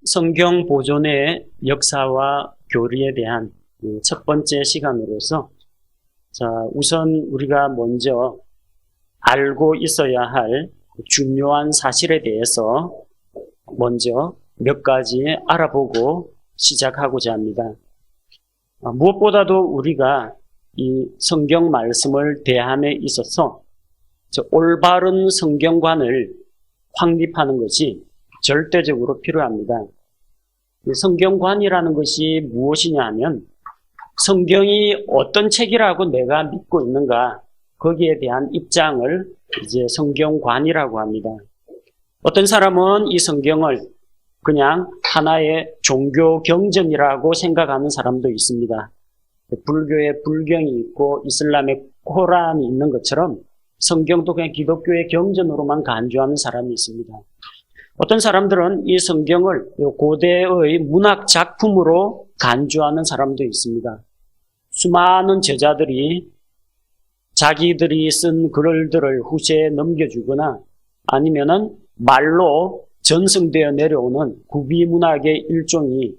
성경 보존의 역사와 교리에 대한 첫 번째 시간으로서 우선 우리가 먼저 알고 있어야 할 중요한 사실에 대해서 먼저 몇 가지 알아보고 시작하고자 합니다. 무엇보다도 우리가 이 성경 말씀을 대함에 있어서 올바른 성경관을 확립하는 것이 절대적으로 필요합니다. 성경관이라는 것이 무엇이냐 하면 성경이 어떤 책이라고 내가 믿고 있는가 거기에 대한 입장을 이제 성경관이라고 합니다. 어떤 사람은 이 성경을 그냥 하나의 종교 경전이라고 생각하는 사람도 있습니다. 불교의 불경이 있고 이슬람의 코란이 있는 것처럼 성경도 그냥 기독교의 경전으로만 간주하는 사람이 있습니다. 어떤 사람들은 이 성경을 고대의 문학 작품으로 간주하는 사람도 있습니다. 수많은 저자들이 자기들이 쓴 글들을 후세에 넘겨주거나 아니면은 말로 전승되어 내려오는 구비문학의 일종이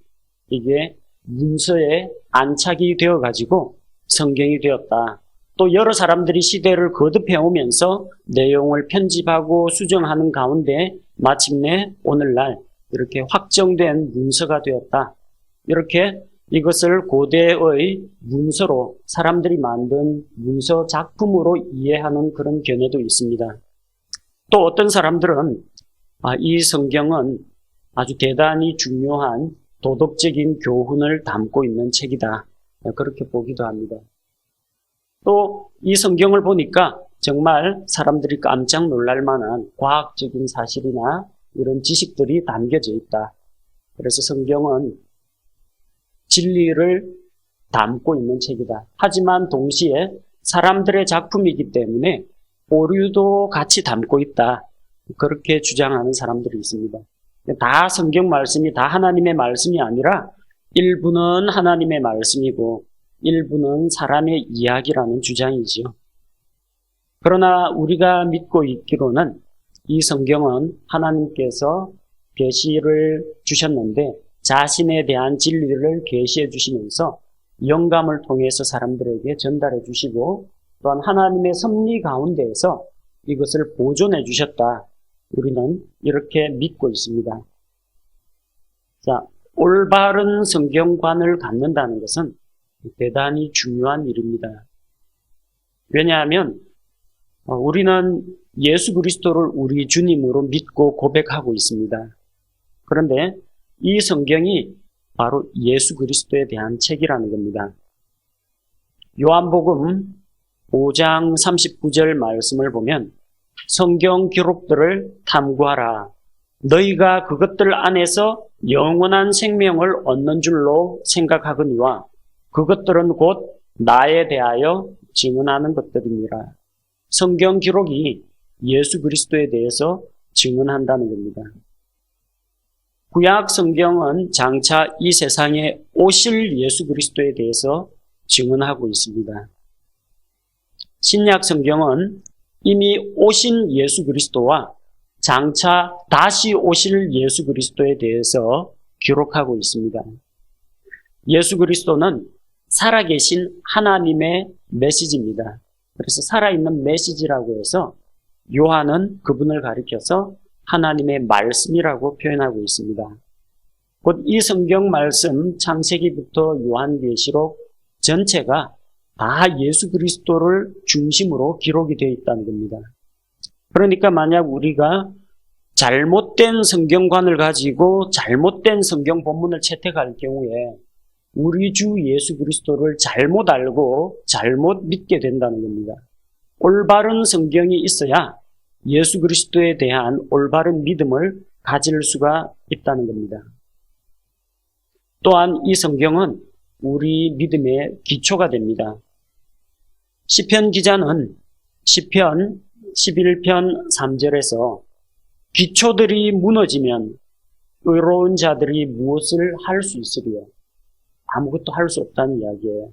이게 문서에 안착이 되어가지고 성경이 되었다. 또 여러 사람들이 시대를 거듭해 오면서 내용을 편집하고 수정하는 가운데 마침내 오늘날 이렇게 확정된 문서가 되었다. 이렇게 이것을 고대의 문서로 사람들이 만든 문서 작품으로 이해하는 그런 견해도 있습니다. 또 어떤 사람들은 이 성경은 아주 대단히 중요한 도덕적인 교훈을 담고 있는 책이다. 그렇게 보기도 합니다. 또 이 성경을 보니까 정말 사람들이 깜짝 놀랄 만한 과학적인 사실이나 이런 지식들이 담겨져 있다. 그래서 성경은 진리를 담고 있는 책이다. 하지만 동시에 사람들의 작품이기 때문에 오류도 같이 담고 있다. 그렇게 주장하는 사람들이 있습니다. 다 성경 말씀이 다 하나님의 말씀이 아니라 일부는 하나님의 말씀이고 일부는 사람의 이야기라는 주장이지요. 그러나 우리가 믿고 있기로는 이 성경은 하나님께서 계시를 주셨는데 자신에 대한 진리를 계시해 주시면서 영감을 통해서 사람들에게 전달해 주시고 또한 하나님의 섭리 가운데에서 이것을 보존해 주셨다. 우리는 이렇게 믿고 있습니다. 올바른 성경관을 갖는다는 것은 대단히 중요한 일입니다. 왜냐하면 우리는 예수 그리스도를 우리 주님으로 믿고 고백하고 있습니다. 그런데 이 성경이 바로 예수 그리스도에 대한 책이라는 겁니다. 요한복음 5장 39절 말씀을 보면 성경 기록들을 탐구하라. 너희가 그것들 안에서 영원한 생명을 얻는 줄로 생각하거니와 그것들은 곧 나에 대하여 증언하는 것들입니다. 성경 기록이 예수 그리스도에 대해서 증언한다는 겁니다. 구약 성경은 장차 이 세상에 오실 예수 그리스도에 대해서 증언하고 있습니다. 신약 성경은 이미 오신 예수 그리스도와 장차 다시 오실 예수 그리스도에 대해서 기록하고 있습니다. 예수 그리스도는 살아계신 하나님의 메시지입니다. 그래서 살아있는 메시지라고 해서 요한은 그분을 가리켜서 하나님의 말씀이라고 표현하고 있습니다. 곧 이 성경 말씀 창세기부터 요한계시록 전체가 다 예수 그리스도를 중심으로 기록이 되어 있다는 겁니다. 그러니까 만약 우리가 잘못된 성경관을 가지고 잘못된 성경 본문을 채택할 경우에 우리 주 예수 그리스도를 잘못 알고 잘못 믿게 된다는 겁니다. 올바른 성경이 있어야 예수 그리스도에 대한 올바른 믿음을 가질 수가 있다는 겁니다. 또한 이 성경은 우리 믿음의 기초가 됩니다. 시편 기자는 시편 11편 3절에서 기초들이 무너지면 의로운 자들이 무엇을 할 수 있으리요? 아무것도 할 수 없다는 이야기예요.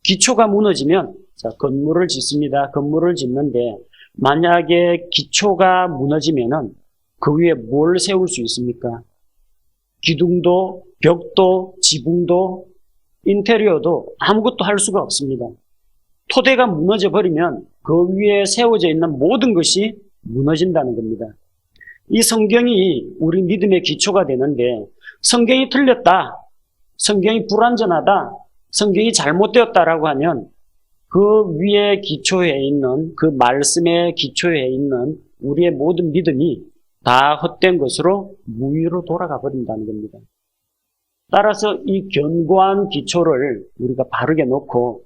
기초가 무너지면 건물을 짓습니다. 건물을 짓는데 만약에 기초가 무너지면은 그 위에 뭘 세울 수 있습니까? 기둥도, 벽도, 지붕도, 인테리어도 아무것도 할 수가 없습니다. 토대가 무너져 버리면 그 위에 세워져 있는 모든 것이 무너진다는 겁니다. 이 성경이 우리 믿음의 기초가 되는데, 성경이 틀렸다, 성경이 불완전하다, 성경이 잘못되었다라고 하면 그 위에 기초해 있는, 그 말씀에 기초해 있는 우리의 모든 믿음이 다 헛된 것으로 무위로 돌아가 버린다는 겁니다. 따라서 이 견고한 기초를 우리가 바르게 놓고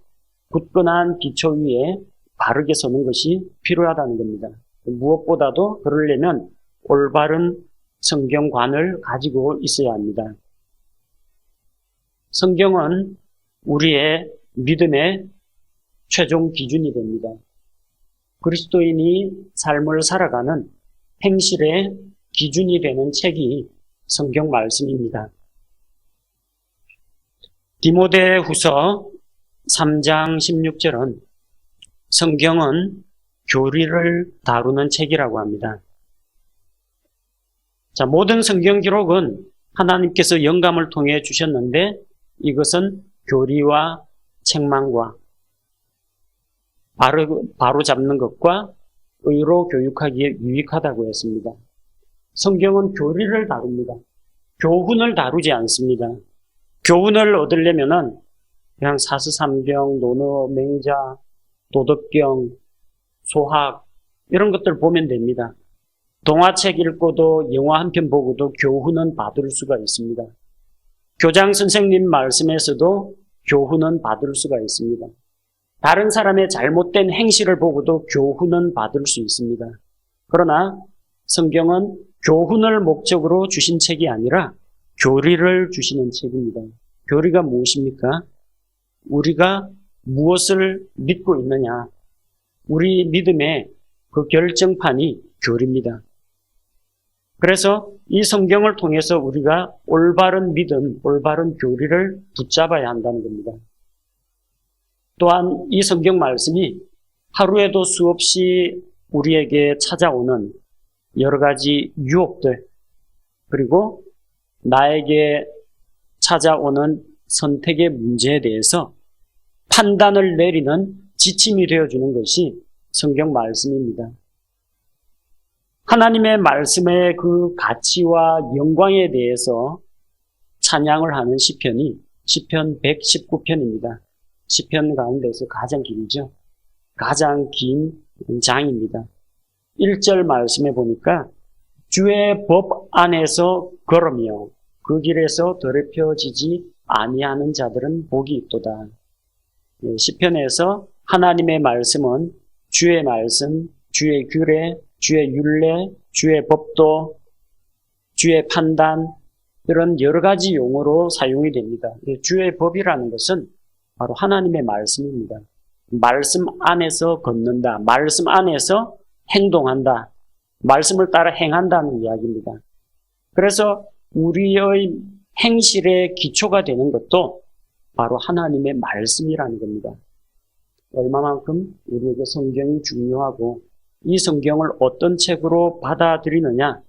굳건한 기초 위에 바르게 서는 것이 필요하다는 겁니다. 무엇보다도 그러려면 올바른 성경관을 가지고 있어야 합니다. 성경은 우리의 믿음의 최종 기준이 됩니다. 그리스도인이 삶을 살아가는 행실의 기준이 되는 책이 성경 말씀입니다. 디모데후서 3장 16절은 성경은 교리를 다루는 책이라고 합니다. 자, 모든 성경 기록은 하나님께서 영감을 통해 주셨는데 이것은 교리와 책망과 바로 잡는 것과 의로 교육하기에 유익하다고 했습니다. 성경은 교리를 다룹니다. 교훈을 다루지 않습니다. 교훈을 얻으려면은 그냥 사스삼경, 논어, 맹자, 도덕경, 소학 이런 것들 보면 됩니다. 동화책 읽고도 영화 한 편 보고도 교훈은 받을 수가 있습니다. 교장 선생님 말씀에서도 교훈은 받을 수가 있습니다. 다른 사람의 잘못된 행실을 보고도 교훈은 받을 수 있습니다. 그러나 성경은 교훈을 목적으로 주신 책이 아니라 교리를 주시는 책입니다. 교리가 무엇입니까? 우리가 무엇을 믿고 있느냐. 우리 믿음의 그 결정판이 교리입니다. 그래서 이 성경을 통해서 우리가 올바른 믿음, 올바른 교리를 붙잡아야 한다는 겁니다. 또한 이 성경 말씀이 하루에도 수없이 우리에게 찾아오는 여러 가지 유혹들, 그리고 나에게 찾아오는 선택의 문제에 대해서 판단을 내리는 지침이 되어주는 것이 성경 말씀입니다. 하나님의 말씀의 그 가치와 영광에 대해서 찬양을 하는 시편이 시편 119편입니다. 시편 가운데서 가장 길죠. 가장 긴 장입니다. 1절 말씀에 보니까 주의 법 안에서 걸으며 그 길에서 더럽혀지지 아니하는 자들은 복이 있도다. 시편에서 하나님의 말씀은 주의 말씀, 주의 규례, 주의 율례, 주의 법도, 주의 판단 이런 여러 가지 용어로 사용이 됩니다. 주의 법이라는 것은 바로 하나님의 말씀입니다. 말씀 안에서 걷는다. 말씀 안에서 행동한다. 말씀을 따라 행한다는 이야기입니다. 그래서 우리의 행실의 기초가 되는 것도 바로 하나님의 말씀이라는 겁니다. 얼마만큼 우리에게 성경이 중요하고 이 성경을 어떤 책으로 받아들이느냐,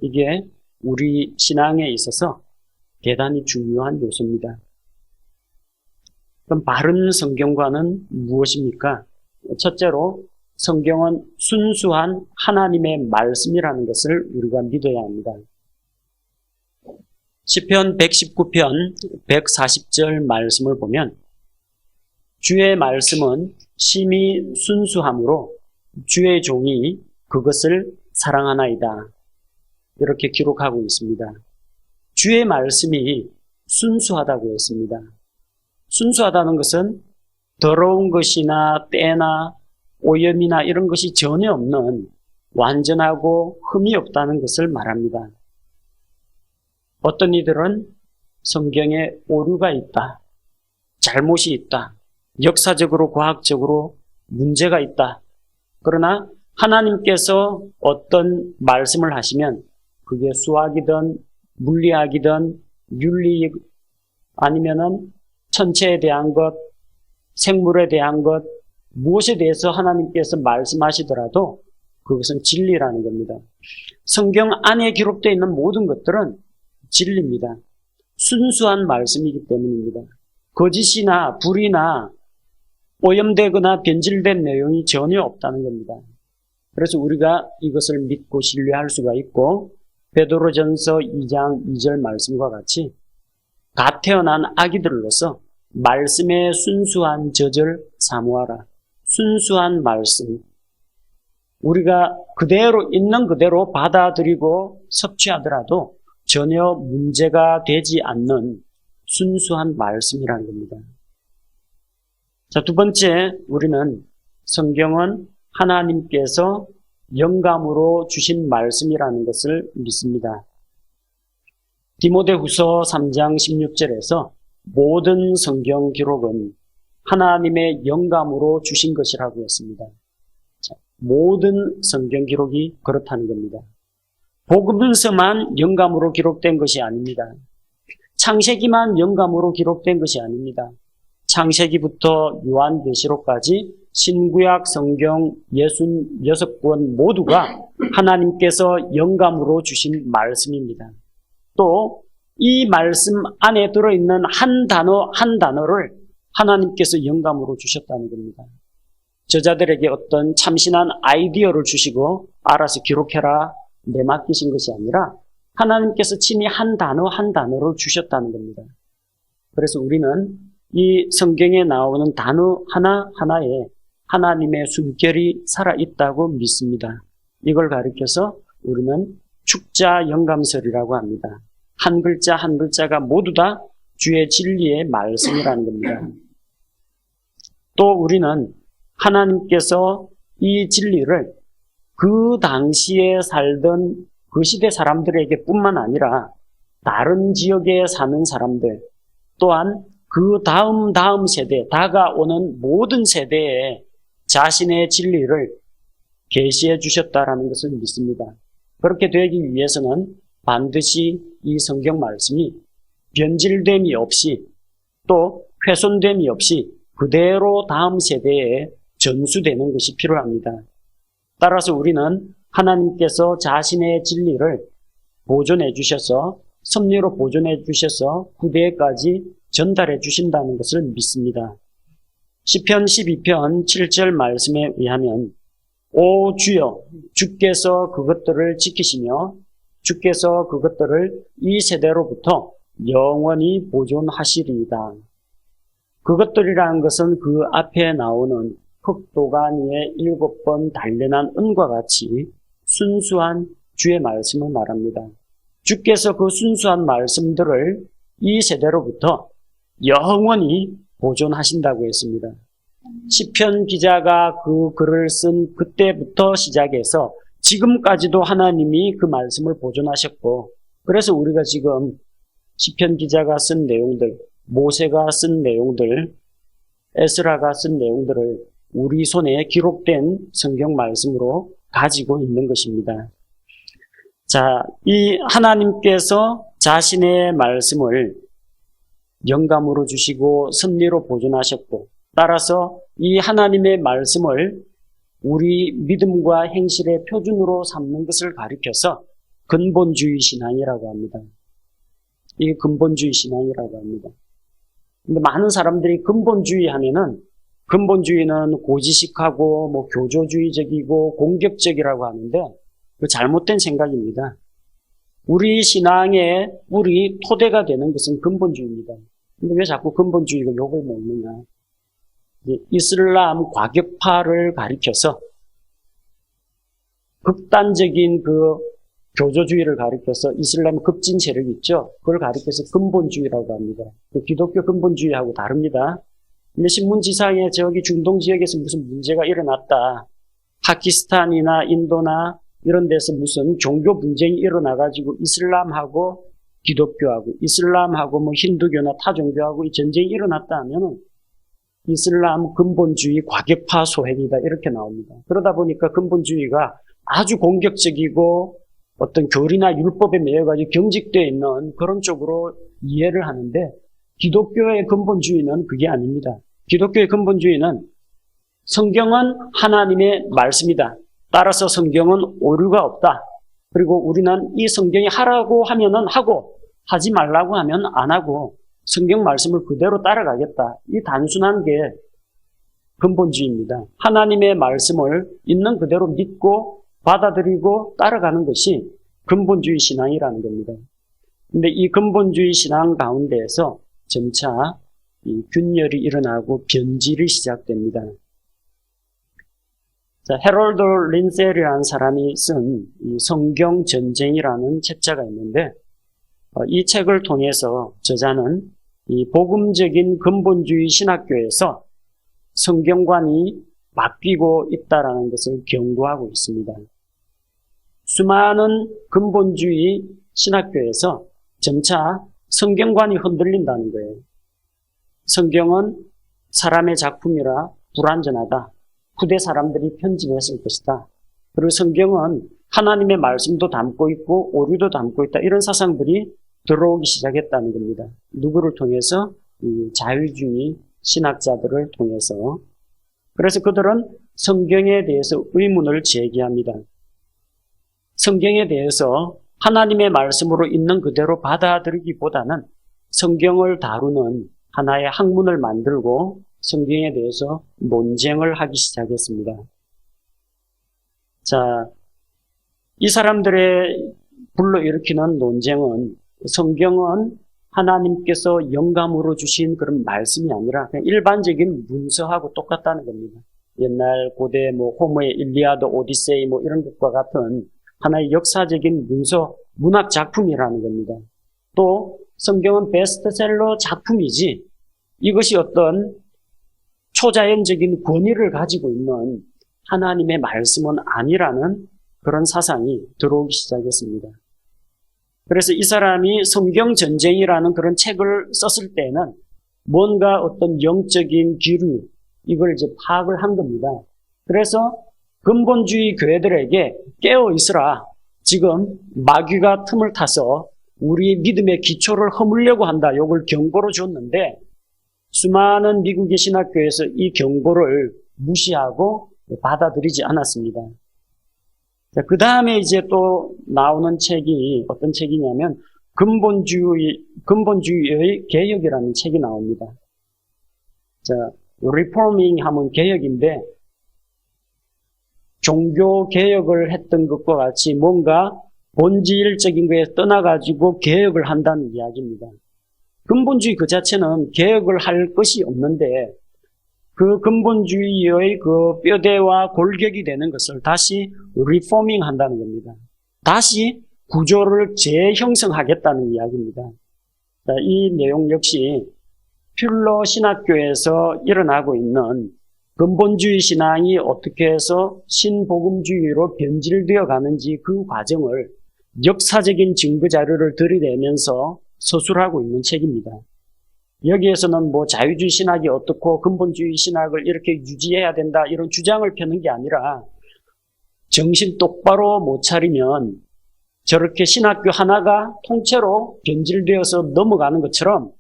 이게 우리 신앙에 있어서 대단히 중요한 요소입니다. 그럼 바른 성경과는 무엇입니까? 첫째로 성경은 순수한 하나님의 말씀이라는 것을 우리가 믿어야 합니다. 시편 119편 140절 말씀을 보면 주의 말씀은 심히 순수함으로 주의 종이 그것을 사랑하나이다. 이렇게 기록하고 있습니다. 주의 말씀이 순수하다고 했습니다. 순수하다는 것은 더러운 것이나 때나 오염이나 이런 것이 전혀 없는 완전하고 흠이 없다는 것을 말합니다. 어떤 이들은 성경에 오류가 있다, 잘못이 있다, 역사적으로 과학적으로 문제가 있다. 그러나 하나님께서 어떤 말씀을 하시면 그게 수학이든 물리학이든 윤리 아니면은 천체에 대한 것, 생물에 대한 것, 무엇에 대해서 하나님께서 말씀하시더라도 그것은 진리라는 겁니다. 성경 안에 기록되어 있는 모든 것들은 진리입니다. 순수한 말씀이기 때문입니다. 거짓이나 불이나 오염되거나 변질된 내용이 전혀 없다는 겁니다. 그래서 우리가 이것을 믿고 신뢰할 수가 있고 베드로전서 2장 2절 말씀과 같이 갓 태어난 아기들로서 말씀의 순수한 젖을 사모하라. 순수한 말씀. 우리가 그대로 있는 그대로 받아들이고 섭취하더라도 전혀 문제가 되지 않는 순수한 말씀이라는 겁니다. 자, 두 번째, 우리는 성경은 하나님께서 영감으로 주신 말씀이라는 것을 믿습니다. 디모데후서 3장 16절에서 모든 성경 기록은 하나님의 영감으로 주신 것이라고 했습니다. 자, 모든 성경 기록이 그렇다는 겁니다. 복음서만 영감으로 기록된 것이 아닙니다. 창세기만 영감으로 기록된 것이 아닙니다. 창세기부터 요한계시록까지 신구약 성경 66권 모두가 하나님께서 영감으로 주신 말씀입니다. 또 이 말씀 안에 들어있는 한 단어 한 단어를 하나님께서 영감으로 주셨다는 겁니다. 저자들에게 어떤 참신한 아이디어를 주시고 알아서 기록해라 내맡기신 것이 아니라 하나님께서 친히 한 단어 한 단어를 주셨다는 겁니다. 그래서 우리는 이 성경에 나오는 단어 하나하나에 하나님의 숨결이 살아있다고 믿습니다. 이걸 가리켜서 우리는 축자 영감설이라고 합니다. 한 글자 한 글자가 모두 다 주의 진리의 말씀이라는 겁니다. 또 우리는 하나님께서 이 진리를 그 당시에 살던 그 시대 사람들에게 뿐만 아니라 다른 지역에 사는 사람들 또한 그 다음 세대, 다가오는 모든 세대에 자신의 진리를 계시해 주셨다라는 것을 믿습니다. 그렇게 되기 위해서는 반드시 이 성경 말씀이 변질됨이 없이 또 훼손됨이 없이 그대로 다음 세대에 전수되는 것이 필요합니다. 따라서 우리는 하나님께서 자신의 진리를 보존해 주셔서 섭리로 보존해 주셔서 후대까지 전달해 주신다는 것을 믿습니다. 시편 12편 7절 말씀에 의하면 오 주여 주께서 그것들을 지키시며 주께서 그것들을 이 세대로부터 영원히 보존하시리이다. 그것들이라는 것은 그 앞에 나오는 흑도간 위에 7번 단련한 은과 같이 순수한 주의 말씀을 말합니다. 주께서 그 순수한 말씀들을 이 세대로부터 영원히 보존하신다고 했습니다. 시편 기자가 그 글을 쓴 그때부터 시작해서 지금까지도 하나님이 그 말씀을 보존하셨고 그래서 우리가 지금 시편 기자가 쓴 내용들, 모세가 쓴 내용들, 에스라가 쓴 내용들을 우리 손에 기록된 성경 말씀으로 가지고 있는 것입니다. 자, 이 하나님께서 자신의 말씀을 영감으로 주시고 섭리로 보존하셨고 따라서 이 하나님의 말씀을 우리 믿음과 행실의 표준으로 삼는 것을 가리켜서 근본주의 신앙이라고 합니다. 이게 근본주의 신앙이라고 합니다. 근데 많은 사람들이 근본주의 하면은 근본주의는 고지식하고 뭐 교조주의적이고 공격적이라고 하는데 그 잘못된 생각입니다. 우리 신앙의 우리 토대가 되는 것은 근본주의입니다. 근데 왜 자꾸 근본주의가 욕을 먹느냐? 이슬람 과격파를 가리켜서 극단적인 그 교조주의를 가리켜서 이슬람 급진 세력이 있죠. 그걸 가리켜서 근본주의라고 합니다. 그 기독교 근본주의하고 다릅니다. 근데 신문지상에 저기 중동 지역에서 무슨 문제가 일어났다. 파키스탄이나 인도나 이런 데서 무슨 종교 분쟁이 일어나가지고 이슬람하고 기독교하고 이슬람하고 뭐 힌두교나 타종교하고 이 전쟁이 일어났다 하면은 이슬람 근본주의 과격파 소행이다 이렇게 나옵니다. 그러다 보니까 근본주의가 아주 공격적이고 어떤 교리나 율법에 매여가지고 경직되어 있는 그런 쪽으로 이해를 하는데 기독교의 근본주의는 그게 아닙니다. 기독교의 근본주의는 성경은 하나님의 말씀이다. 따라서 성경은 오류가 없다. 그리고 우리는 이 성경이 하라고 하면은 하고 하지 말라고 하면 안 하고 성경 말씀을 그대로 따라가겠다. 이 단순한 게 근본주의입니다. 하나님의 말씀을 있는 그대로 믿고 받아들이고 따라가는 것이 근본주의 신앙이라는 겁니다. 근데 이 근본주의 신앙 가운데에서 점차 이 균열이 일어나고 변질이 시작됩니다. 자, 해롤드 린셀이라는 사람이 쓴 이 성경 전쟁이라는 책자가 있는데 이 책을 통해서 저자는 이 복음적인 근본주의 신학교에서 성경관이 바뀌고 있다라는 것을 경고하고 있습니다. 수많은 근본주의 신학교에서 점차 성경관이 흔들린다는 거예요. 성경은 사람의 작품이라 불완전하다. 후대 사람들이 편집했을 것이다. 그리고 성경은 하나님의 말씀도 담고 있고 오류도 담고 있다. 이런 사상들이 들어오기 시작했다는 겁니다. 누구를 통해서? 이 자유주의 신학자들을 통해서. 그래서 그들은 성경에 대해서 의문을 제기합니다. 성경에 대해서 하나님의 말씀으로 있는 그대로 받아들이기보다는 성경을 다루는 하나의 학문을 만들고 성경에 대해서 논쟁을 하기 시작했습니다. 자, 이 사람들의 불러일으키는 논쟁은 성경은 하나님께서 영감으로 주신 그런 말씀이 아니라 그냥 일반적인 문서하고 똑같다는 겁니다. 옛날 고대 호머의 일리아드, 오디세이 이런 것과 같은 하나의 역사적인 문서, 문학 작품이라는 겁니다. 또 성경은 베스트셀러 작품이지 이것이 어떤 초자연적인 권위를 가지고 있는 하나님의 말씀은 아니라는 그런 사상이 들어오기 시작했습니다. 그래서 이 사람이 성경 전쟁이라는 그런 책을 썼을 때는 뭔가 어떤 영적인 기류, 이걸 이제 파악을 한 겁니다. 그래서 근본주의 교회들에게 깨어 있으라. 지금 마귀가 틈을 타서 우리의 믿음의 기초를 허물려고 한다. 이걸 경고로 줬는데 수많은 미국의 신학교에서 이 경고를 무시하고 받아들이지 않았습니다. 그 다음에 이제 또 나오는 책이 어떤 책이냐면 근본주의의 개혁이라는 책이 나옵니다. 자, 리포밍 하면 개혁인데 종교 개혁을 했던 것과 같이 뭔가 본질적인 거에 떠나가지고 개혁을 한다는 이야기입니다. 근본주의 그 자체는 개혁을 할 것이 없는데 그 근본주의의 그 뼈대와 골격이 되는 것을 다시 리포밍 한다는 겁니다. 다시 구조를 재형성하겠다는 이야기입니다. 자, 이 내용 역시 퓰러 신학교에서 일어나고 있는 근본주의 신앙이 어떻게 해서 신복음주의로 변질되어 가는지 그 과정을 역사적인 증거 자료를 들이대면서 서술하고 있는 책입니다. 여기에서는 자유주의 신학이 어떻고 근본주의 신학을 이렇게 유지해야 된다 이런 주장을 펴는 게 아니라 정신 똑바로 못 차리면 저렇게 신학교 하나가 통째로 변질되어서 넘어가는 것처럼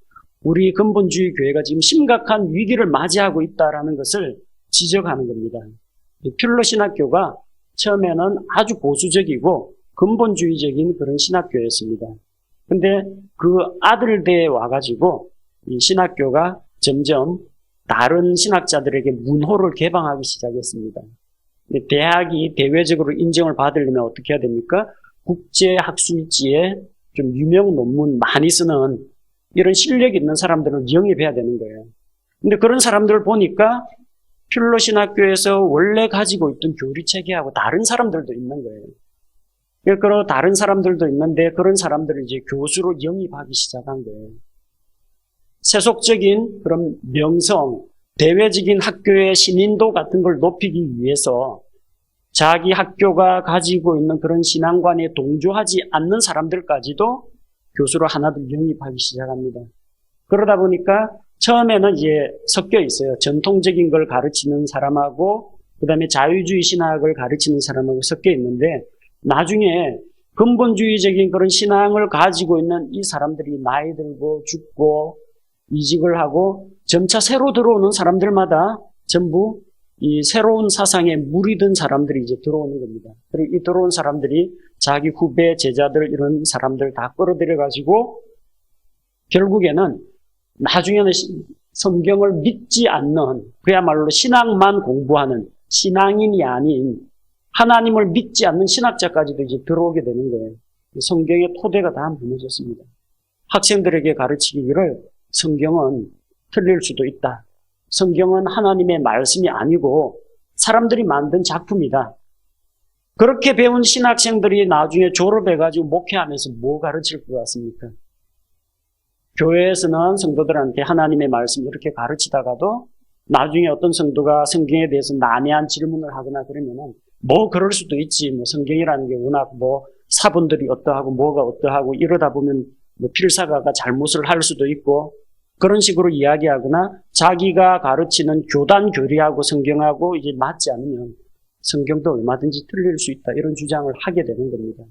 우리 근본주의 교회가 지금 심각한 위기를 맞이하고 있다는 것을 지적하는 겁니다. 퓰러 신학교가 처음에는 아주 보수적이고 근본주의적인 그런 신학교였습니다. 근데 그 아들대에 와가지고 이 신학교가 점점 다른 신학자들에게 문호를 개방하기 시작했습니다. 대학이 대외적으로 인정을 받으려면 어떻게 해야 됩니까? 국제학술지에 좀 유명 논문 많이 쓰는 이런 실력 있는 사람들을 영입해야 되는 거예요. 근데 그런 사람들을 보니까 퓰러 신학교에서 원래 가지고 있던 교리 체계하고 다른 사람들도 있는 거예요. 그런 다른 사람들도 있는데 그런 사람들을 이제 교수로 영입하기 시작한 거예요. 세속적인 그런 명성, 대외적인 학교의 신인도 같은 걸 높이기 위해서 자기 학교가 가지고 있는 그런 신앙관에 동조하지 않는 사람들까지도 교수로 하나둘 영입하기 시작합니다. 그러다 보니까 처음에는 이제 섞여 있어요. 전통적인 걸 가르치는 사람하고 그다음에 자유주의 신학을 가르치는 사람하고 섞여 있는데 나중에 근본주의적인 그런 신앙을 가지고 있는 이 사람들이 나이 들고 죽고 이직을 하고 점차 새로 들어오는 사람들마다 전부 이 새로운 사상에 물이 든 사람들이 이제 들어오는 겁니다. 그리고 이 들어온 사람들이 자기 후배, 제자들 이런 사람들 다 끌어들여 가지고 결국에는 나중에는 성경을 믿지 않는, 그야말로 신학만 공부하는 신앙인이 아닌 하나님을 믿지 않는 신학자까지도 이제 들어오게 되는 거예요. 성경의 토대가 다 무너졌습니다. 학생들에게 가르치기를 성경은 틀릴 수도 있다. 성경은 하나님의 말씀이 아니고 사람들이 만든 작품이다. 그렇게 배운 신학생들이 나중에 졸업해가지고 목회하면서 뭐 가르칠 것 같습니까? 교회에서는 성도들한테 하나님의 말씀 이렇게 가르치다가도 나중에 어떤 성도가 성경에 대해서 난해한 질문을 하거나 그러면은 뭐 그럴 수도 있지. 뭐 성경이라는 게 워낙 뭐 사본들이 어떠하고 뭐가 어떠하고 이러다 보면 뭐 필사가가 잘못을 할 수도 있고 그런 식으로 이야기하거나 자기가 가르치는 교단 교리하고 성경하고 이제 맞지 않으면 성경도 얼마든지 틀릴 수 있다. 이런 주장을 하게 되는 겁니다.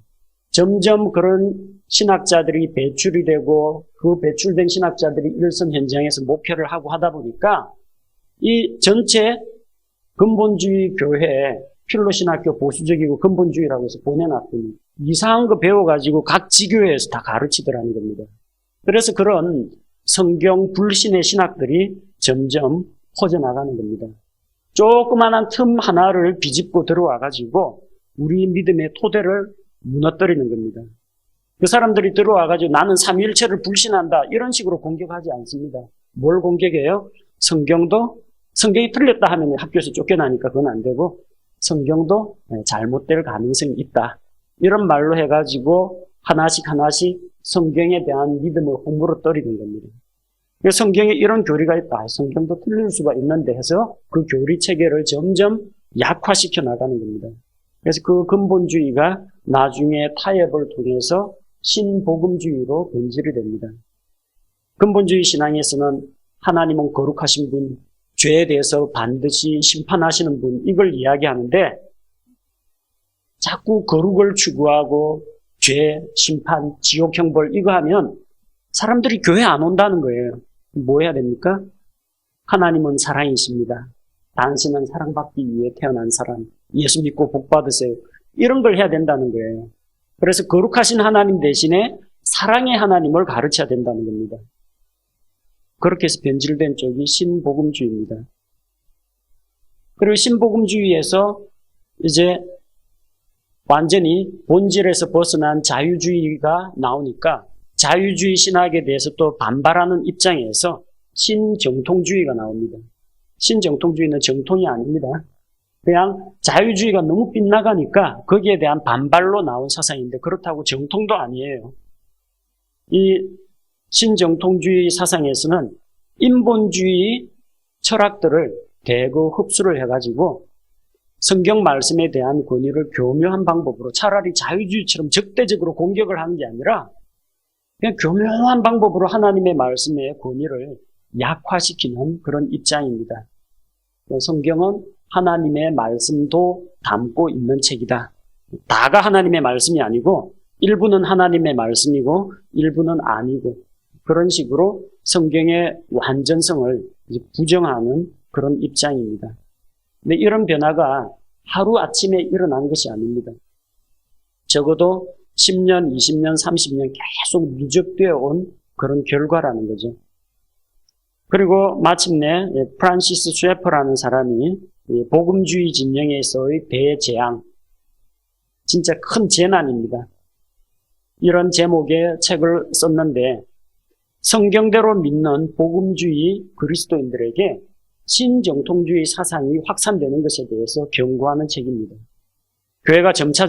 점점 그런 신학자들이 배출이 되고 그 배출된 신학자들이 일선 현장에서 목회를 하고 하다 보니까 이 전체 근본주의 교회에 필로신학교 보수적이고 근본주의라고 해서 보내놨더니 이상한 거 배워가지고 각 지교회에서 다 가르치더라는 겁니다. 그래서 그런 성경 불신의 신학들이 점점 퍼져나가는 겁니다. 조그마한 틈 하나를 비집고 들어와가지고 우리 믿음의 토대를 무너뜨리는 겁니다. 그 사람들이 들어와가지고 나는 삼위일체를 불신한다 이런 식으로 공격하지 않습니다. 뭘 공격해요? 성경이 틀렸다 하면 학교에서 쫓겨나니까 그건 안 되고 성경도 잘못될 가능성이 있다. 이런 말로 해가지고 하나씩 성경에 대한 믿음을 허물어 떨이는 겁니다. 성경에 이런 교리가 있다. 성경도 틀릴 수가 있는데 해서 그 교리 체계를 점점 약화시켜 나가는 겁니다. 그래서 그 근본주의가 나중에 타협을 통해서 신복음주의로 변질이 됩니다. 근본주의 신앙에서는 하나님은 거룩하신 분, 죄에 대해서 반드시 심판하시는 분, 이걸 이야기하는데 자꾸 거룩을 추구하고 죄, 심판, 지옥 형벌 이거 하면 사람들이 교회 안 온다는 거예요. 뭐 해야 됩니까? 하나님은 사랑이십니다. 당신은 사랑받기 위해 태어난 사람, 예수 믿고 복 받으세요. 이런 걸 해야 된다는 거예요. 그래서 거룩하신 하나님 대신에 사랑의 하나님을 가르쳐야 된다는 겁니다. 그렇게 해서 변질된 쪽이 신복음주의입니다. 그리고 신복음주의에서 이제 완전히 본질에서 벗어난 자유주의가 나오니까 자유주의 신학에 대해서 또 반발하는 입장에서 신정통주의가 나옵니다. 신정통주의는 정통이 아닙니다. 그냥 자유주의가 너무 빗나가니까 거기에 대한 반발로 나온 사상인데 그렇다고 정통도 아니에요. 이 신정통주의 사상에서는 인본주의 철학들을 대거 흡수를 해가지고 성경 말씀에 대한 권위를 교묘한 방법으로 차라리 자유주의처럼 적대적으로 공격을 하는 게 아니라 그냥 교묘한 방법으로 하나님의 말씀의 권위를 약화시키는 그런 입장입니다. 성경은 하나님의 말씀도 담고 있는 책이다. 다가 하나님의 말씀이 아니고 일부는 하나님의 말씀이고 일부는 아니고 그런 식으로 성경의 완전성을 부정하는 그런 입장입니다. 근데 이런 변화가 하루아침에 일어난 것이 아닙니다. 적어도 10년, 20년, 30년 계속 누적되어 온 그런 결과라는 거죠. 그리고 마침내 프란시스 쉐퍼라는 사람이 복음주의 진영에서의 대재앙, 진짜 큰 재난입니다. 이런 제목의 책을 썼는데 성경대로 믿는 복음주의 그리스도인들에게 신정통주의 사상이 확산되는 것에 대해서 경고하는 책입니다. 교회가 점차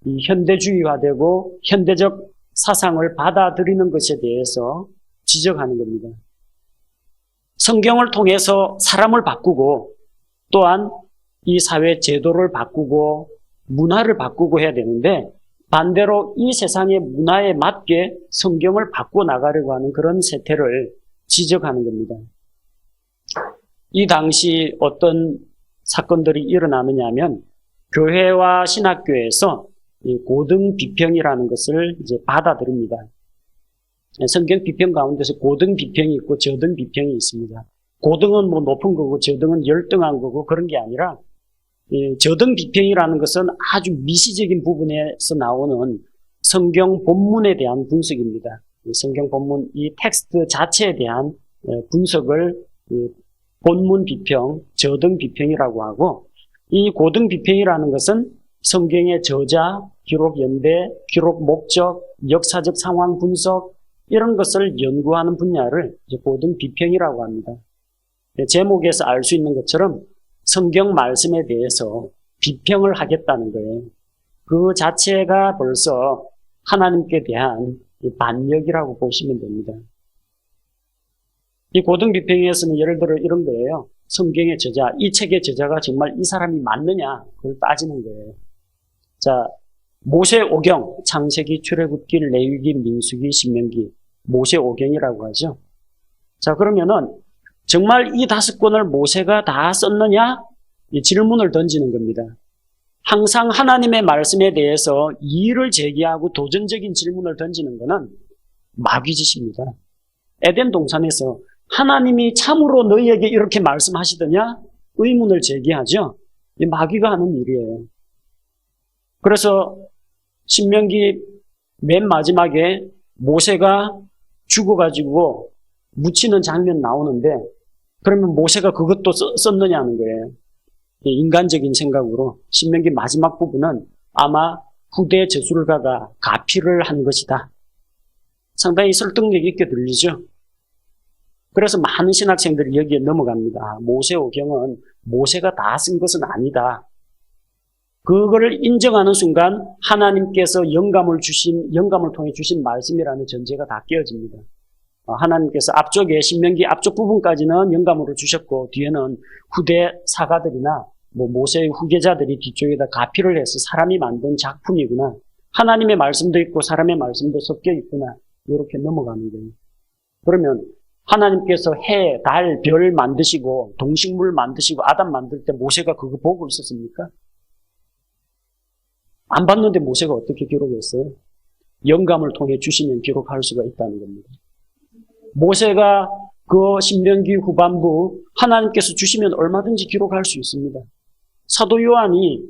이 현대주의화되고 현대적 사상을 받아들이는 것에 대해서 지적하는 겁니다. 성경을 통해서 사람을 바꾸고 또한 이 사회 제도를 바꾸고 문화를 바꾸고 해야 되는데 반대로 이 세상의 문화에 맞게 성경을 바꿔 나가려고 하는 그런 세태를 지적하는 겁니다. 이 당시 어떤 사건들이 일어나느냐 하면 교회와 신학교에서 고등 비평이라는 것을 이제 받아들입니다. 성경 비평 가운데서 고등 비평이 있고 저등 비평이 있습니다. 고등은 뭐 높은 거고 저등은 열등한 거고 그런 게 아니라 저등 비평이라는 것은 아주 미시적인 부분에서 나오는 성경 본문에 대한 분석입니다. 이 성경 본문 이 텍스트 자체에 대한 분석을 본문 비평, 저등 비평이라고 하고, 이 고등 비평이라는 것은 성경의 저자, 기록 연대, 기록 목적, 역사적 상황 분석 이런 것을 연구하는 분야를 고등 비평이라고 합니다. 제목에서 알 수 있는 것처럼 성경 말씀에 대해서 비평을 하겠다는 거예요. 그 자체가 벌써 하나님께 대한 반역이라고 보시면 됩니다. 이 고등 비평에서는 예를 들어 이런 거예요. 성경의 저자, 이 책의 저자가 정말 이 사람이 맞느냐 그걸 따지는 거예요. 자, 모세오경, 창세기, 출애굽기, 레위기, 민수기, 신명기, 모세오경이라고 하죠. 자, 그러면은 정말 이 5권을 모세가 다 썼느냐? 이 질문을 던지는 겁니다. 항상 하나님의 말씀에 대해서 이의를 제기하고 도전적인 질문을 던지는 것은 마귀짓입니다. 에덴 동산에서 하나님이 참으로 너희에게 이렇게 말씀하시더냐? 의문을 제기하죠. 이 마귀가 하는 일이에요. 그래서 신명기 맨 마지막에 모세가 죽어가지고 묻히는 장면 나오는데, 그러면 모세가 그것도 썼느냐는 거예요. 인간적인 생각으로 신명기 마지막 부분은 아마 후대 저술가가 가피를 한 것이다. 상당히 설득력 있게 들리죠. 그래서 많은 신학생들이 여기에 넘어갑니다. 모세오경은 모세가 다 쓴 것은 아니다. 그거를 인정하는 순간 하나님께서 영감을 통해 주신 말씀이라는 전제가 다 깨어집니다. 하나님께서 앞쪽에 신명기 앞쪽 부분까지는 영감으로 주셨고, 뒤에는 후대 사가들이나 모세의 후계자들이 뒤쪽에다 가피를 해서 사람이 만든 작품이구나. 하나님의 말씀도 있고 사람의 말씀도 섞여 있구나. 이렇게 넘어가는 거예요. 그러면 하나님께서 해, 달, 별 만드시고 동식물 만드시고 아담 만들 때 모세가 그거 보고 있었습니까? 안 봤는데 모세가 어떻게 기록했어요? 영감을 통해 주시면 기록할 수가 있다는 겁니다. 모세가 그 신명기 후반부 하나님께서 주시면 얼마든지 기록할 수 있습니다. 사도 요한이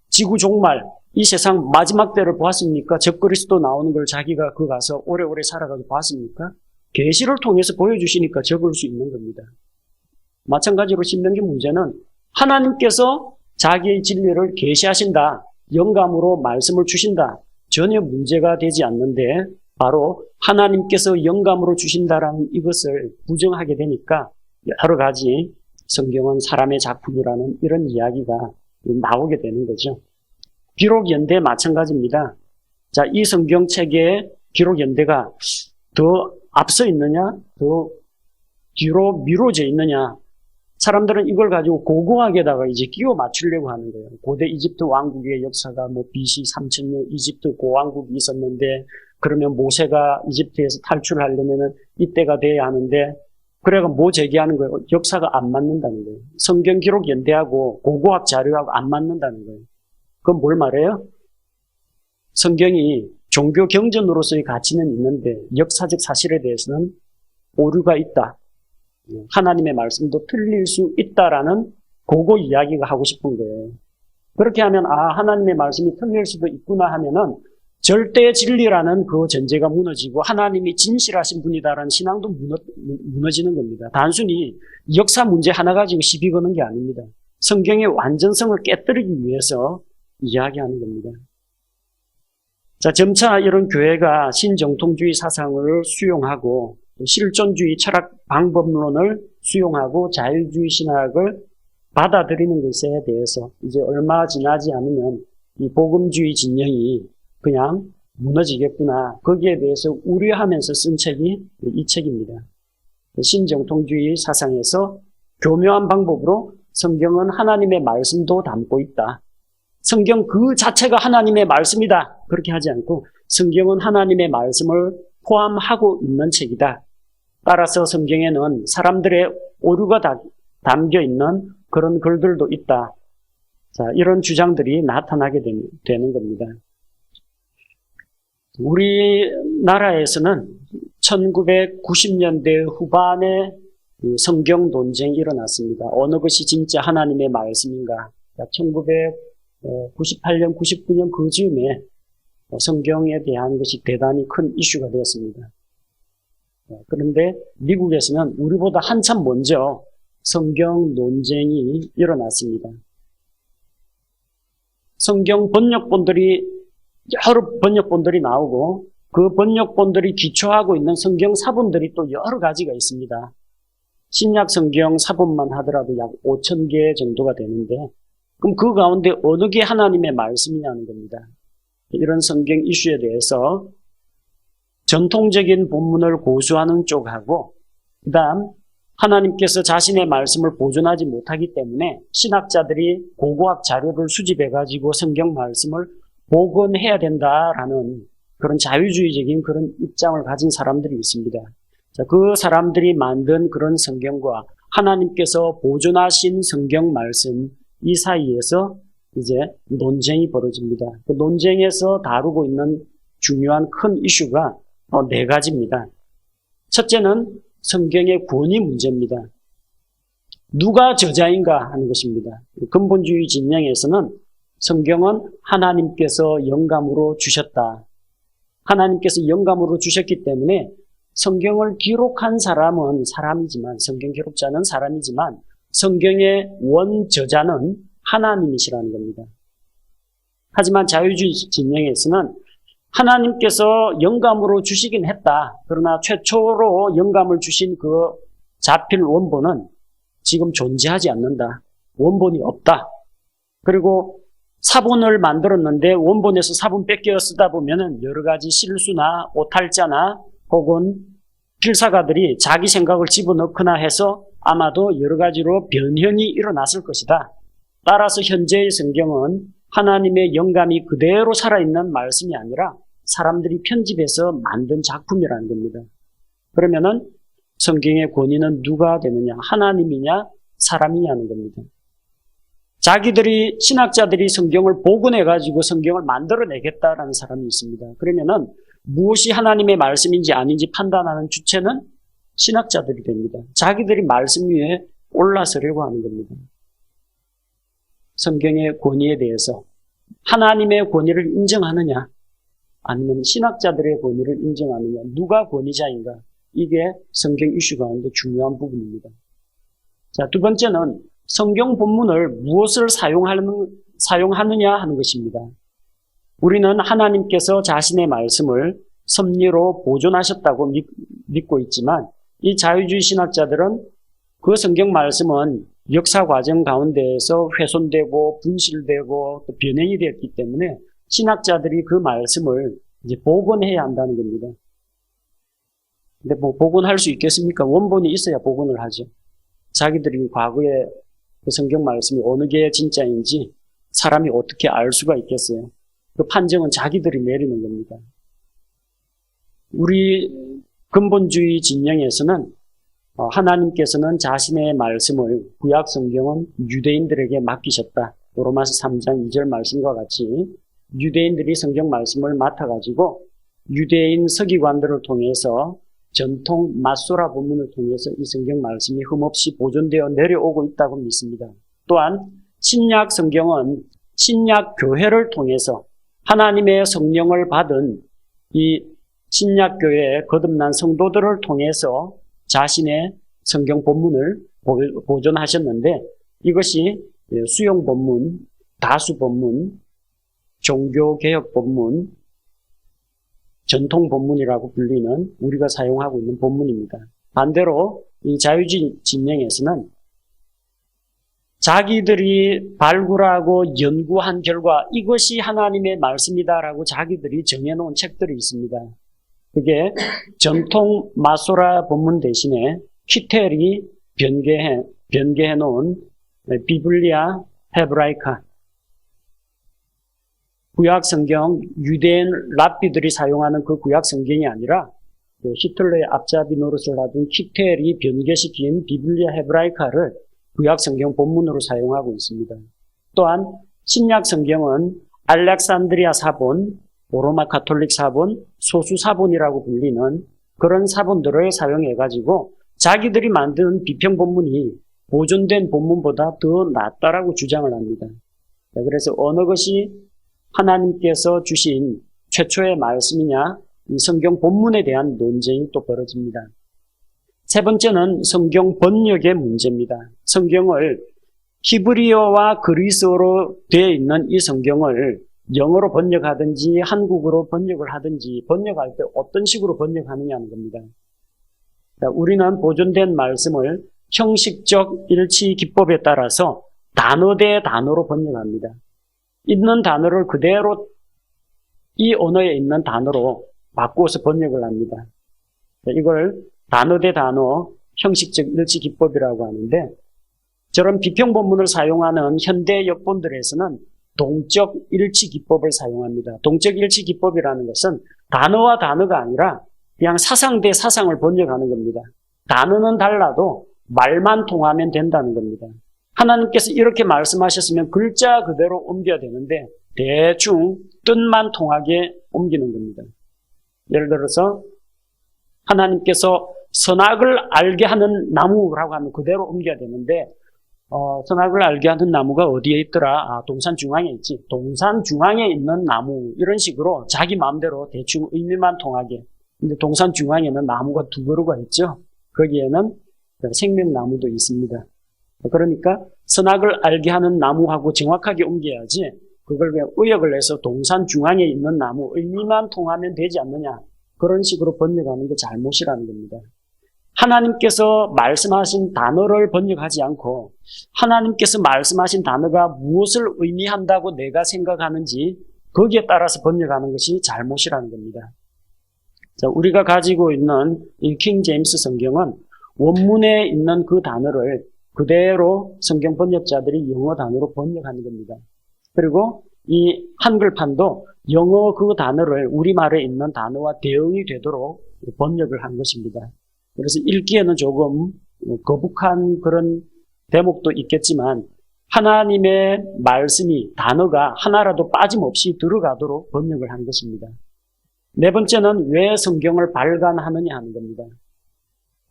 지구 종말, 이 세상 마지막 때를 보았습니까? 적그리스도 나오는 걸 자기가 그 가서 오래오래 살아가서 봤습니까? 계시를 통해서 보여주시니까 적을 수 있는 겁니다. 마찬가지로 신명기 문제는 하나님께서 자기의 진리를 계시하신다, 영감으로 말씀을 주신다, 전혀 문제가 되지 않는데, 바로 하나님께서 영감으로 주신다라는 이것을 부정하게 되니까 여러 가지 성경은 사람의 작품이라는 이런 이야기가 나오게 되는 거죠. 기록연대 마찬가지입니다. 자, 이 성경책의 기록연대가 더 앞서 있느냐, 더 뒤로 미뤄져 있느냐, 사람들은 이걸 가지고 고고하게다가 이제 끼워 맞추려고 하는 거예요. 고대 이집트 왕국의 역사가 BC 3000년 이집트 고왕국이 있었는데, 그러면 모세가 이집트에서 탈출하려면 이때가 돼야 하는데, 그래가 뭐 제기하는 거예요? 역사가 안 맞는다는 거예요. 성경 기록 연대하고 고고학 자료하고 안 맞는다는 거예요. 그건 뭘 말해요? 성경이 종교 경전으로서의 가치는 있는데 역사적 사실에 대해서는 오류가 있다. 하나님의 말씀도 틀릴 수 있다라는 고거 이야기가 하고 싶은 거예요. 그렇게 하면 하나님의 말씀이 틀릴 수도 있구나 하면은 절대 진리라는 그 전제가 무너지고 하나님이 진실하신 분이다라는 신앙도 무너지는 겁니다. 단순히 역사 문제 하나 가지고 시비 거는 게 아닙니다. 성경의 완전성을 깨뜨리기 위해서 이야기하는 겁니다. 자, 점차 이런 교회가 신정통주의 사상을 수용하고 실존주의 철학 방법론을 수용하고 자유주의 신학을 받아들이는 것에 대해서 이제 얼마 지나지 않으면 이 복음주의 진영이 그냥 무너지겠구나. 거기에 대해서 우려하면서 쓴 책이 이 책입니다. 신정통주의 사상에서 교묘한 방법으로 성경은 하나님의 말씀도 담고 있다. 성경 그 자체가 하나님의 말씀이다. 그렇게 하지 않고 성경은 하나님의 말씀을 포함하고 있는 책이다. 따라서 성경에는 사람들의 오류가 담겨 있는 그런 글들도 있다. 자, 이런 주장들이 나타나게 되는 겁니다. 우리나라에서는 1990년대 후반에 성경 논쟁이 일어났습니다. 어느 것이 진짜 하나님의 말씀인가? 1998년, 99년 그 즈음에 성경에 대한 것이 대단히 큰 이슈가 되었습니다. 그런데 미국에서는 우리보다 한참 먼저 성경 논쟁이 일어났습니다. 성경 번역본들이 여러 번역본들이 나오고 그 번역본들이 기초하고 있는 성경 사본들이 또 여러 가지가 있습니다. 신약 성경 사본만 하더라도 약 5,000개 정도가 되는데 그럼 그 가운데 어느 게 하나님의 말씀이냐는 겁니다. 이런 성경 이슈에 대해서 전통적인 본문을 고수하는 쪽하고 그다음 하나님께서 자신의 말씀을 보존하지 못하기 때문에 신학자들이 고고학 자료를 수집해가지고 성경 말씀을 복원해야 된다라는 그런 자유주의적인 그런 입장을 가진 사람들이 있습니다. 자, 그 사람들이 만든 그런 성경과 하나님께서 보존하신 성경 말씀 이 사이에서 이제 논쟁이 벌어집니다. 그 논쟁에서 다루고 있는 중요한 큰 이슈가 4가지입니다. 첫째는 성경의 권위 문제입니다. 누가 저자인가 하는 것입니다. 근본주의 진영에서는 성경은 하나님께서 영감으로 주셨다. 하나님께서 영감으로 주셨기 때문에 성경을 기록한 사람은 사람이지만 성경 기록자는 사람이지만 성경의 원저자는 하나님이시라는 겁니다. 하지만 자유주의 진영에서는 하나님께서 영감으로 주시긴 했다. 그러나 최초로 영감을 주신 그 자필 원본은 지금 존재하지 않는다. 원본이 없다. 그리고 사본을 만들었는데 원본에서 사본 뺏겨 쓰다 보면은 여러 가지 실수나 오탈자나 혹은 필사가들이 자기 생각을 집어넣거나 해서 아마도 여러 가지로 변형이 일어났을 것이다. 따라서 현재의 성경은 하나님의 영감이 그대로 살아있는 말씀이 아니라 사람들이 편집해서 만든 작품이라는 겁니다. 그러면은 성경의 권위는 누가 되느냐? 하나님이냐? 사람이냐는 겁니다. 자기들이 신학자들이 성경을 복원해가지고 성경을 만들어내겠다라는 사람이 있습니다. 그러면은 무엇이 하나님의 말씀인지 아닌지 판단하는 주체는 신학자들이 됩니다. 자기들이 말씀 위에 올라서려고 하는 겁니다. 성경의 권위에 대해서 하나님의 권위를 인정하느냐 아니면 신학자들의 권위를 인정하느냐 누가 권위자인가 이게 성경 이슈 가운데 중요한 부분입니다. 자, 두 번째는 성경 본문을 무엇을 사용하느냐 하는 것입니다. 우리는 하나님께서 자신의 말씀을 섭리로 보존하셨다고 믿고 있지만 이 자유주의 신학자들은 그 성경 말씀은 역사 과정 가운데에서 훼손되고 분실되고 또 변형이 되었기 때문에 신학자들이 그 말씀을 이제 복원해야 한다는 겁니다. 근데 뭐 복원할 수 있겠습니까? 원본이 있어야 복원을 하죠. 자기들이 과거에 그 성경 말씀이 어느 게 진짜인지 사람이 어떻게 알 수가 있겠어요? 그 판정은 자기들이 내리는 겁니다. 우리 근본주의 진영에서는 하나님께서는 자신의 말씀을 구약 성경은 유대인들에게 맡기셨다. 로마서 3장 2절 말씀과 같이 유대인들이 성경 말씀을 맡아가지고 유대인 서기관들을 통해서 전통 마소라 본문을 통해서 이 성경 말씀이 흠없이 보존되어 내려오고 있다고 믿습니다. 또한 신약 성경은 신약 교회를 통해서 하나님의 성령을 받은 이 신약 교회의 거듭난 성도들을 통해서 자신의 성경 본문을 보존하셨는데 이것이 수용 본문, 다수 본문, 종교개혁 본문, 전통 본문이라고 불리는 우리가 사용하고 있는 본문입니다. 반대로 이 자유주의 진영에서는 자기들이 발굴하고 연구한 결과 이것이 하나님의 말씀이다라고 자기들이 정해놓은 책들이 있습니다. 그게 전통 마소라 본문 대신에 키텔이 변개해 놓은 비블리아 헤브라이카 구약 성경 유대인 랍비들이 사용하는 그 구약 성경이 아니라 히틀러의 앞잡이 노릇을 하던 키텔이 변개시킨 비블리아 헤브라이카를 구약 성경 본문으로 사용하고 있습니다. 또한 신약 성경은 알렉산드리아 사본, 로마 가톨릭 사본, 소수 사본이라고 불리는 그런 사본들을 사용해가지고 자기들이 만든 비평 본문이 보존된 본문보다 더 낫다라고 주장을 합니다. 그래서 어느 것이 하나님께서 주신 최초의 말씀이냐 이 성경 본문에 대한 논쟁이 또 벌어집니다. 세 번째는 성경 번역의 문제입니다. 성경을 히브리어와 그리스어로 되어 있는 이 성경을 영어로 번역하든지 한국어로 번역을 하든지 번역할 때 어떤 식으로 번역하느냐는 겁니다. 우리는 보존된 말씀을 형식적 일치 기법에 따라서 단어 대 단어로 번역합니다. 있는 단어를 그대로 이 언어에 있는 단어로 바꾸어서 번역을 합니다. 이걸 단어 대 단어 형식적 일치 기법이라고 하는데, 저런 비평 본문을 사용하는 현대 역본들에서는 동적 일치 기법을 사용합니다. 동적 일치 기법이라는 것은 단어와 단어가 아니라 그냥 사상 대 사상을 번역하는 겁니다. 단어는 달라도 말만 통하면 된다는 겁니다. 하나님께서 이렇게 말씀하셨으면 글자 그대로 옮겨야 되는데 대충 뜻만 통하게 옮기는 겁니다. 예를 들어서 하나님께서 선악을 알게 하는 나무라고 하면 그대로 옮겨야 되는데 선악을 알게 하는 나무가 어디에 있더라? 동산 중앙에 있지. 동산 중앙에 있는 나무, 이런 식으로 자기 마음대로 대충 의미만 통하게. 근데 동산 중앙에는 나무가 두 그루가 있죠. 거기에는 생명나무도 있습니다. 그러니까 선악을 알게 하는 나무하고 정확하게 옮겨야지, 그걸 그냥 의역을 해서 동산 중앙에 있는 나무 의미만 통하면 되지 않느냐, 그런 식으로 번역하는 게 잘못이라는 겁니다. 하나님께서 말씀하신 단어를 번역하지 않고 하나님께서 말씀하신 단어가 무엇을 의미한다고 내가 생각하는지 거기에 따라서 번역하는 것이 잘못이라는 겁니다. 자, 우리가 가지고 있는 이 킹 제임스 성경은 원문에 있는 그 단어를 그대로 성경 번역자들이 영어 단어로 번역하는 겁니다. 그리고 이 한글판도 영어 그 단어를 우리말에 있는 단어와 대응이 되도록 번역을 한 것입니다. 그래서 읽기에는 조금 거북한 그런 대목도 있겠지만 하나님의 말씀이, 단어가 하나라도 빠짐없이 들어가도록 번역을 한 것입니다. 네 번째는 왜 성경을 발간하느냐 하는 겁니다.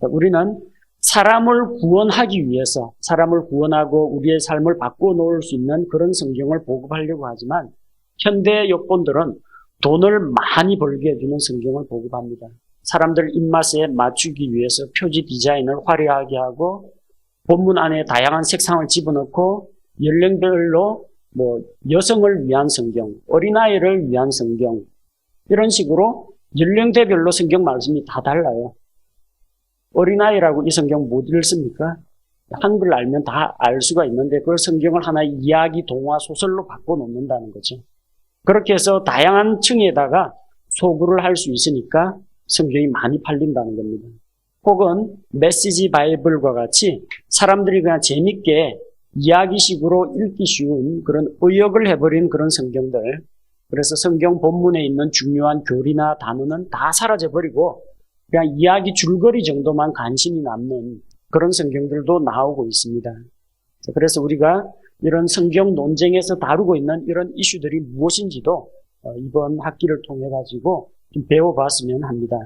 우리는 사람을 구원하기 위해서, 사람을 구원하고 우리의 삶을 바꾸어 놓을 수 있는 그런 성경을 보급하려고 하지만 현대 역본들은 돈을 많이 벌게 해주는 성경을 보급합니다. 사람들 입맛에 맞추기 위해서 표지 디자인을 화려하게 하고 본문 안에 다양한 색상을 집어넣고 연령별로 여성을 위한 성경, 어린아이를 위한 성경, 이런 식으로 연령대별로 성경 말씀이 다 달라요. 어린아이라고 이 성경 못 읽습니까? 한글 알면 다 알 수가 있는데 그걸 성경을 하나의 이야기, 동화, 소설로 바꿔놓는다는 거죠. 그렇게 해서 다양한 층에다가 소구를 할 수 있으니까 성경이 많이 팔린다는 겁니다. 혹은 메시지 바이블과 같이 사람들이 그냥 재밌게 이야기식으로 읽기 쉬운 그런 의역을 해버린 그런 성경들, 그래서 성경 본문에 있는 중요한 교리나 단어는 다 사라져버리고 그냥 이야기 줄거리 정도만 관심이 남는 그런 성경들도 나오고 있습니다. 그래서 우리가 이런 성경 논쟁에서 다루고 있는 이런 이슈들이 무엇인지도 이번 학기를 통해 가지고 좀 배워봤으면 합니다.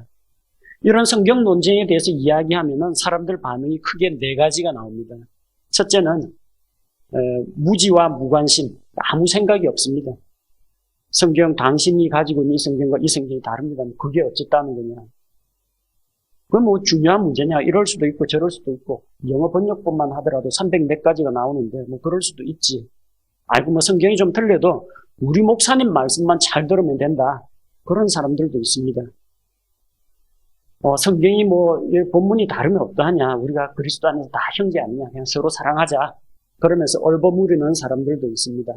이런 성경 논쟁에 대해서 이야기하면은 사람들 반응이 크게 네 가지가 나옵니다. 첫째는 무지와 무관심, 아무 생각이 없습니다. 성경, 당신이 가지고 있는 이 성경과 이 성경이 다릅니다. 그게 어쨌다는 거냐? 그건 뭐 중요한 문제냐? 이럴 수도 있고 저럴 수도 있고, 영어 번역본만 하더라도 300 몇 가지가 나오는데 뭐 그럴 수도 있지. 아이고 뭐 성경이 좀 틀려도 우리 목사님 말씀만 잘 들으면 된다, 그런 사람들도 있습니다. 성경이 본문이 다르면 어떠하냐? 우리가 그리스도 안에서 다 형제 아니냐? 그냥 서로 사랑하자. 그러면서 얼버무리는 사람들도 있습니다.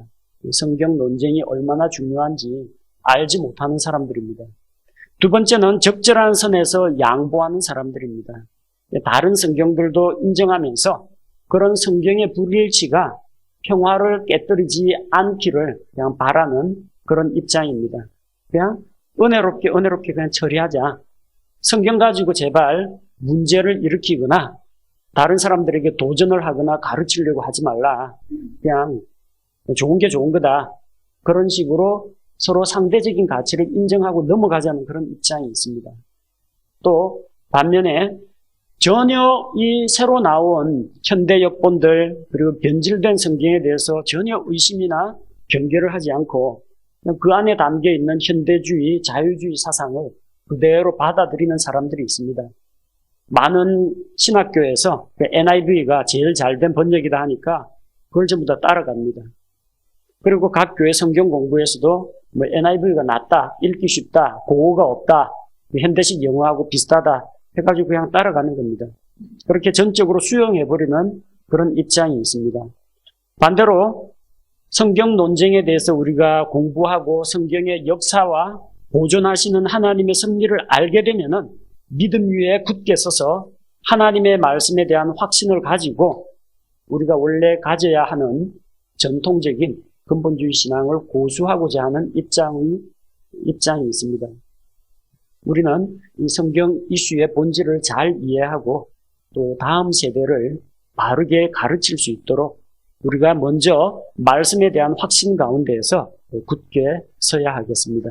성경 논쟁이 얼마나 중요한지 알지 못하는 사람들입니다. 두 번째는 적절한 선에서 양보하는 사람들입니다. 다른 성경들도 인정하면서 그런 성경의 불일치가 평화를 깨뜨리지 않기를 그냥 바라는 그런 입장입니다. 그냥 은혜롭게 그냥 처리하자. 성경 가지고 제발 문제를 일으키거나 다른 사람들에게 도전을 하거나 가르치려고 하지 말라. 그냥 좋은 게 좋은 거다. 그런 식으로 서로 상대적인 가치를 인정하고 넘어가자는 그런 입장이 있습니다. 또 반면에 전혀 이 새로 나온 현대 역본들 그리고 변질된 성경에 대해서 전혀 의심이나 경계를 하지 않고 그 안에 담겨있는 현대주의, 자유주의 사상을 그대로 받아들이는 사람들이 있습니다. 많은 신학교에서 NIV가 제일 잘된 번역이다 하니까 그걸 전부 다 따라갑니다. 그리고 각 교회 성경 공부에서도 뭐 NIV가 낫다, 읽기 쉽다, 고어가 없다, 현대식 영어하고 비슷하다 해가지고 그냥 따라가는 겁니다. 그렇게 전적으로 수용해버리는 그런 입장이 있습니다. 반대로 성경 논쟁에 대해서 우리가 공부하고 성경의 역사와 보존하시는 하나님의 섭리를 알게 되면은 믿음 위에 굳게 서서 하나님의 말씀에 대한 확신을 가지고 우리가 원래 가져야 하는 전통적인 근본주의 신앙을 고수하고자 하는 입장이 있습니다. 우리는 이 성경 이슈의 본질을 잘 이해하고 또 다음 세대를 바르게 가르칠 수 있도록 우리가 먼저 말씀에 대한 확신 가운데에서 굳게 서야 하겠습니다.